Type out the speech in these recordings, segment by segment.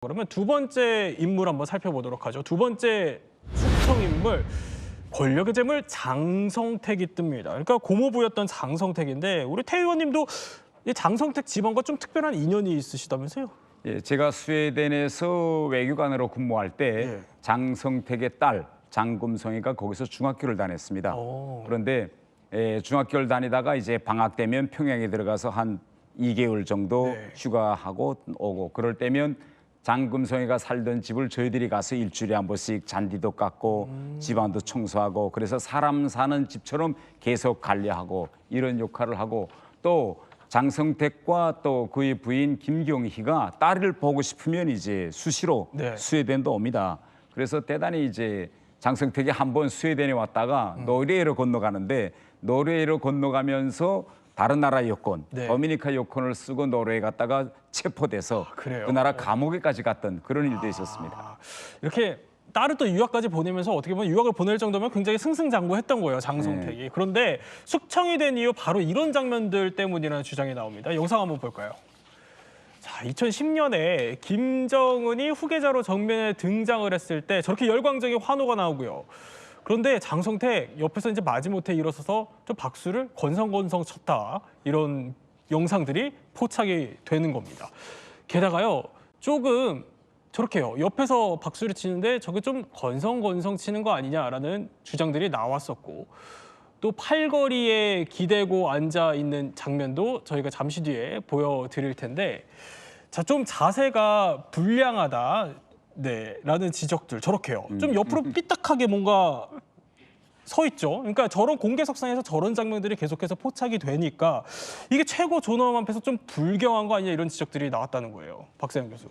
그러면 두 번째 인물 한번 살펴보도록 하죠. 두 번째 숙청 인물, 권력의 재물 장성택이 뜹니다. 그러니까 고모부였던 장성택인데 우리 태 의원님도 이 장성택 집안과 좀 특별한 인연이 있으시다면서요? 예, 제가 스웨덴에서 외교관으로 근무할 때 예. 장성택의 딸 장금성이가 거기서 중학교를 다녔습니다. 그런데 중학교를 다니다가 이제 방학 되면 평양에 들어가서 한 2개월 정도 네. 휴가하고 오고 그럴 때면 장금성이가 살던 집을 저희들이 가서 일주일에 한 번씩 잔디도 깎고 집안도 청소하고 그래서 사람 사는 집처럼 계속 관리하고 이런 역할을 하고 또 장성택과 또 그의 부인 김경희가 딸을 보고 싶으면 이제 수시로 네. 스웨덴도 옵니다. 그래서 대단히 이제 장성택이 한 번 스웨덴에 왔다가 노르웨이로 건너가는데 노르웨이로 건너가면서 다른 나라 여권, 네. 도미니카 여권을 쓰고 노르웨이 갔다가 체포돼서 그래요? 그 나라 감옥에까지 갔던 그런 일도 있었습니다. 이렇게 딸을 또 유학까지 보내면서 어떻게 보면 유학을 보낼 정도면 굉장히 승승장구했던 거예요, 장성택이. 그런데 숙청이 된 이유 바로 이런 장면들 때문이라는 주장이 나옵니다. 영상 한번 볼까요? 자, 2010년에 김정은이 후계자로 정면에 등장을 했을 때 저렇게 열광적인 환호가 나오고요. 그런데 장성택 옆에서 이제 마지못해 일어서서 좀 박수를 건성건성 쳤다. 이런 영상들이 포착이 되는 겁니다. 게다가요, 조금 저렇게요. 옆에서 박수를 치는데 저게 좀 건성건성 치는 거 아니냐라는 주장들이 나왔었고 또 팔걸이에 기대고 앉아 있는 장면도 저희가 잠시 뒤에 보여드릴 텐데 자, 좀 자세가 불량하다. 네, 라는 지적들 저렇게요. 좀 옆으로 삐딱하게 뭔가 서 있죠. 그러니까 저런 공개석상에서 저런 장면들이 계속해서 포착이 되니까 이게 최고 존엄 앞에서 좀 불경한 거 아니냐 이런 지적들이 나왔다는 거예요. 박세영 교수.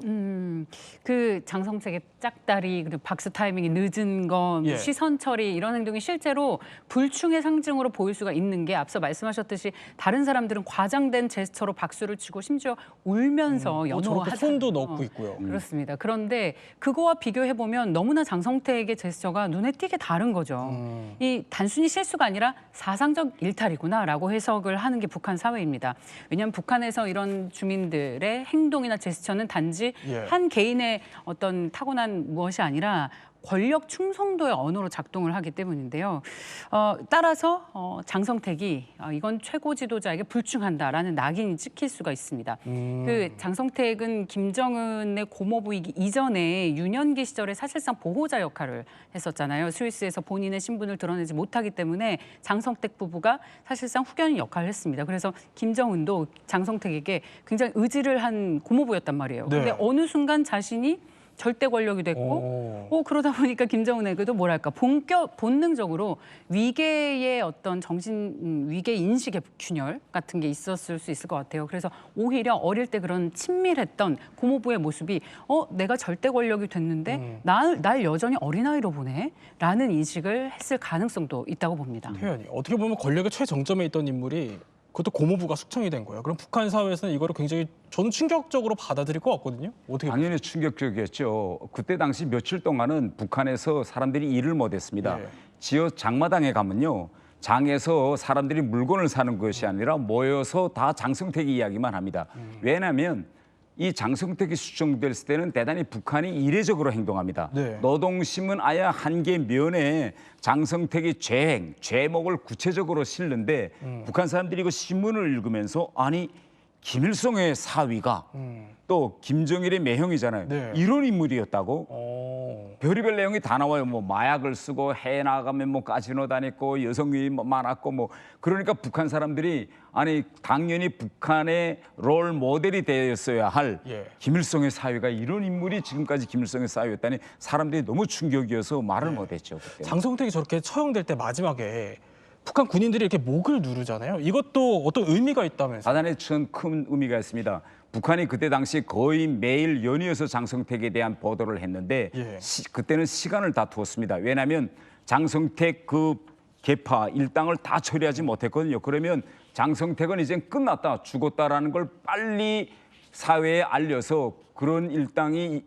그 장성택의 짝다리 그리고 박수 타이밍이 늦은 건 예. 시선 처리 이런 행동이 실제로 불충의 상징으로 보일 수가 있는 게 앞서 말씀하셨듯이 다른 사람들은 과장된 제스처로 박수를 치고 심지어 울면서 저렇게 연호하잖아요. 손도 넣고 있고요. 그렇습니다. 그런데 그거와 비교해 보면 너무나 장성택의 제스처가 눈에 띄게 다른 거죠. 이 단순히 실수가 아니라 사상적 일탈이구나라고 해석을 하는 게 북한 사회입니다. 왜냐하면 북한에서 이런 주민들의 행동이나 제스처는 단지 예. 한 개인의 어떤 타고난 무엇이 아니라 권력 충성도의 언어로 작동을 하기 때문인데요. 따라서 장성택이 이건 최고 지도자에게 불충한다라는 낙인이 찍힐 수가 있습니다. 그 장성택은 김정은의 고모부이기 이전에 유년기 시절에 사실상 보호자 역할을 했었잖아요. 스위스에서 본인의 신분을 드러내지 못하기 때문에 장성택 부부가 사실상 후견인 역할을 했습니다. 그래서 김정은도 장성택에게 굉장히 의지를 한 고모부였단 말이에요. 네. 근데 어느 순간 자신이 절대 권력이 됐고 그러다 보니까 김정은에게도 뭐랄까 본능적으로 위계의 어떤 위계 인식의 균열 같은 게 있었을 수 있을 것 같아요. 그래서 오히려 어릴 때 그런 친밀했던 고모부의 모습이 내가 절대 권력이 됐는데 날 여전히 어린아이로 보네? 라는 인식을 했을 가능성도 있다고 봅니다. 태연이 어떻게 보면 권력의 최정점에 있던 인물이 그것도 고모부가 숙청이 된 거예요. 그럼 북한 사회에서는 이거를 굉장히 저는 충격적으로 받아들일 것 같거든요. 어떻게 당연히 충격적이었죠. 그때 당시 며칠 동안은 북한에서 사람들이 일을 못했습니다. 예. 지어 장마당에 가면요. 장에서 사람들이 물건을 사는 것이 아니라 모여서 다 장성택 이야기만 합니다. 왜냐하면 이 장성택이 수청됐을 때는 대단히 북한이 이례적으로 행동합니다. 네. 노동신문 아예 한 개 면에 장성택이 죄목을 구체적으로 실는데 북한 사람들이 이거 신문을 읽으면서 아니 김일성의 사위가 또 김정일의 매형이잖아요. 네. 이런 인물이었다고? 별의별 내용이 다 나와요. 뭐 마약을 쓰고 해외 나가면 뭐 카지노 다녔고 여성이 뭐 많았고 뭐 그러니까 북한 사람들이 아니 당연히 북한의 롤 모델이 되었어야 할 예. 김일성의 사위가 이런 인물이 지금까지 김일성의 사위였다니 사람들이 너무 충격이어서 말을 못했죠. 그때. 장성택이 저렇게 처형될 때 마지막에 북한 군인들이 이렇게 목을 누르잖아요. 이것도 어떤 의미가 있다면서요? 대단히 큰 의미가 있습니다. 북한이 그때 당시 거의 매일 연이어서 장성택에 대한 보도를 했는데 예. 그때는 시간을 다 두었습니다. 왜냐하면 장성택 그 계파 일당을 다 처리하지 못했거든요. 그러면 장성택은 이제 끝났다, 죽었다라는 걸 빨리 사회에 알려서 그런 일당이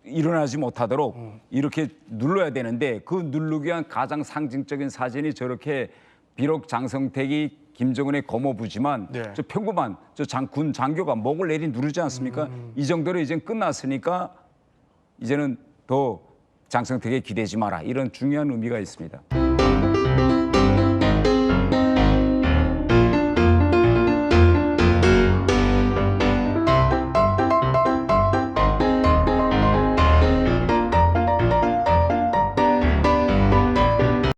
일어나지 못하도록 이렇게 눌러야 되는데 그 누르기 위한 가장 상징적인 사진이 저렇게 비록 장성택이 김정은의 고모부지만 네. 저 평범한 저 군 장교가 목을 내리 누르지 않습니까? 이 정도로 이제 끝났으니까 이제는 더 장성택에 기대지 마라 이런 중요한 의미가 있습니다.